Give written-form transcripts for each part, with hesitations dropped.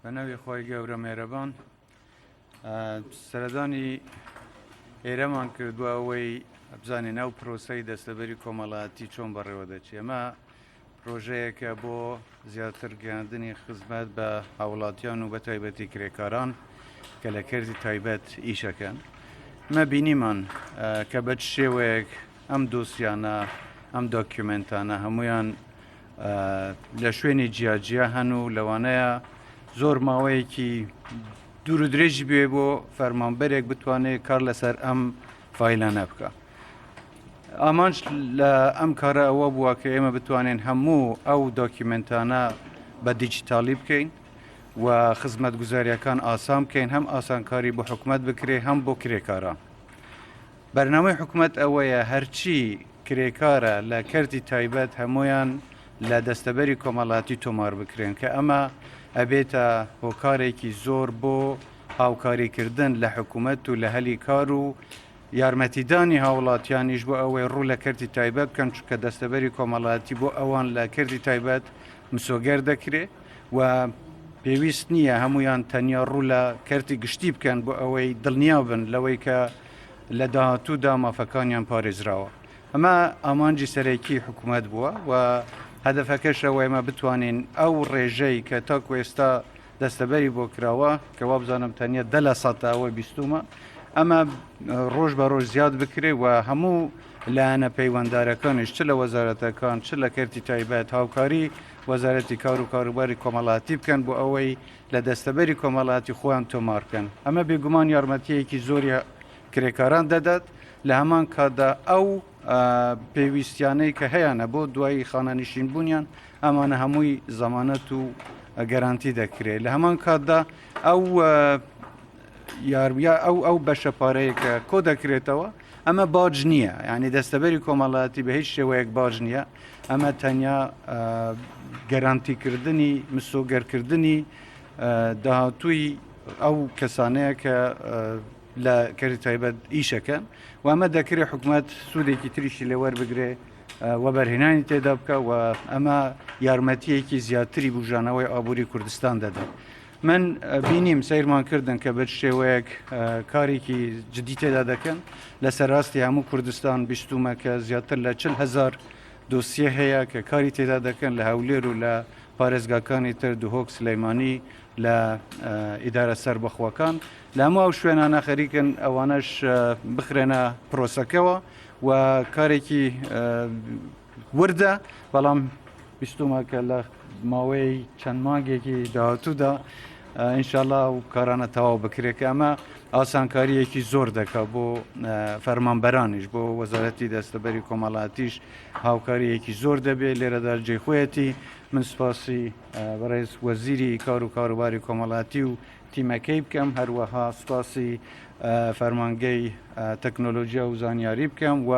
بەناوی خۆی گەورە مێرەبان سەردانی ئێرەمان کردووە ئەوەی بزانین ئەو پرۆسەی دەستەبەری کۆمەڵایەتی چۆن بەڕێوە دەچێت. ئەمە پرۆژەیەکە بۆ زیاتر گەیاندنی خزمەت بە هاوڵاتیان و بە تایبەتی کرێکاران کە لە کردی تایبەت ئیشەکەن. مە بینیمان کە بە شێوەیەک ئەم دۆسیانە ئەم دۆکیومنتانە هەمویان لە شوێنی جیاجیا هەن و لەوانەیە زۆر ماوەیەکی دوور و درێژی بێ بۆ فەرمانبەرێک بتوانێت کار لەسەر ئەم فایلانە بکە. ئامانج لە ئەم کارە ئەوە بووە کە ئێمە بتوانین هەموو ئەو دۆکیومنتانە بە دیجیتالی بکەین و خزمەت گوزاریەکان ئاسان بکەین، هەم ئاسانکاری بۆ حکوومەت بکرێ هەم بۆ کرێکاران. بەرنامەی حکوومەت ئەوەیە هەرچی کرێکارە لە کردی تایبەت هەمویان لە دەستەبەری کۆمەڵایەتی تۆمار بکرێن کە ئەمە ئەبێتە هۆکارێکی زۆر بۆ هاوکاریکردن لە حکوومەت و لە هەلی کار و یارمەتیدانی هاوڵاتیانیش بۆ ئەوەی ڕوو لە کردی تایبەت بکەن، چونکە دەستەبەری کۆمەڵایەتی بۆ ئەوان لە کردی تایبەت مسۆگەر دەکرێ و پێویست نییە هەمویان تەنیا ڕوو لە کردی گشتی بکەن بۆ ئەوەی دڵنیا بن لەوەی کە لە داهاتوودا مافەکانیان پارێزراوە. ئەمە ئامانجی سەرەکی حکوومەت بووە و هەدەفەکەش ئەوەی ئێمە بتوانین ئەو ڕێژەی کە تاکو ئێستا دەستەبەری بۆ کراوە کە وا بزانم تەنیا 10% ئەوە بیستومە، ئەمە ڕۆژ بە ڕۆژ زیاد بکرێ و هەموو لایەنە پەیوەنددارەکانیش چ لە وەزارەتەکان چ لە کردی تایبەت هاوکاری وەزارەتی کار و کاروباری کۆمەڵایەتی بکەن بۆ ئەوەی لە دەستەبەری کۆمەڵایەتی خۆیان تۆمار بکەن. ئەمە بێگومان یارمەتیەکی زۆری کرێکاران دەدات لە هەمان کاتدا ئەو پێویستیانەی کە هەیەە بۆ دوایی خانەنشین بوونیان ئەمانە هەمووی زەمانەت و گەرانتی دەکرێت. لە هەمان کاتدا ئەو بەشە پارەیە کە کۆ دەکرێتەوە ئەمە باج نییە، یعنی دەستەبەری کۆمەڵایەتی بە هیچ شێوەیەک باج نییە، ئەمە تەنیا گەرانتیکردنی مسۆگەرکردنی داهاتووی ئەو کەسانەیە کە لە کردی تایبەت ئیشەکەن و ئەمە دەکرێت حکوومەت سوودێکی تریشی لێ وەربگرێ و بەرهێنانی تێدا بکە و ئەمە یارمەتیەکی زیاتری بژانەوەی ئابووری کوردستان دەدات. من بینیم سیرمان کردن کە بە شێوەیەک کارێکی جدی تێدا دەکەن لەسەر ڕاستی هەموو کوردستان بیستومە کە زیاتر لە 40,000 دۆسیە هەیە کە کاری تێدا دەکەن لە هەولێر و لە پارێزگاکانی تر دوهۆک سلەیمانی لە ئیدارە سەربەخۆکان لە هەموو ئەو شوێنانە خەریکن ئەوانەش بخرێنە پرۆسەکەەوە و کارێکی وردە، بەڵام بیستومە کە لە ماوەی چەند مانگێکی داهاتوودا ئینشاءڵڵا و کارانە تەواو بکرێت کە ئەمە ئاسانکاریەکی زۆر دەکات بۆ فەرمانبەرانیش، بۆ وەزارەتی دەستەبەری کۆمەڵایەتیش هاوکاریەکی زۆر دەبێت. لێرەدا جێخۆیەتی من سوپاسی بەڕێز وەزیری کار و کاروباری کۆمەڵایەتی و تیمەکەی بکەم، هەروەها سوپاسی فەرمانگەی تەکنۆلۆژیا و زانیاری بکەم و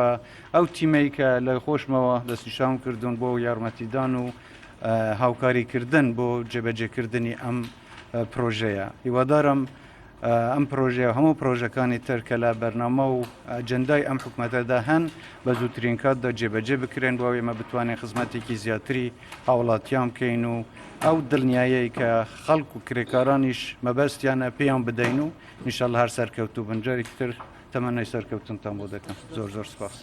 ئەو تیمەی کە لە خۆشمەوە دەستنیشان کردوون بۆ یارمەتیدان و هاوکاریکردن بۆ جێبەجێکردنی ئەم پرۆژەیە. هیوادارم ئەم پرۆژەیە هەموو پرۆژەکانی تر کە لە بەرنامە و ئەجەندای ئەم حکوومەتەدا هەن بە زووترین کاتدا جێبەجێ بکرێن بۆ ئەوەی ئێمە بتوانین خزمەتێکی زیاتری هاوڵاتیان بکەین و ئەو دڵنیایەی کە خەڵک و کرێکارانیش مەبەستیانە پێیان بدەین و ئینشاءڵڵا هەر سەرکەوتوو بن. جارێکی تر تەمەنای سەرکەوتنتان بۆ دەکەم. زۆر زۆر سپاس.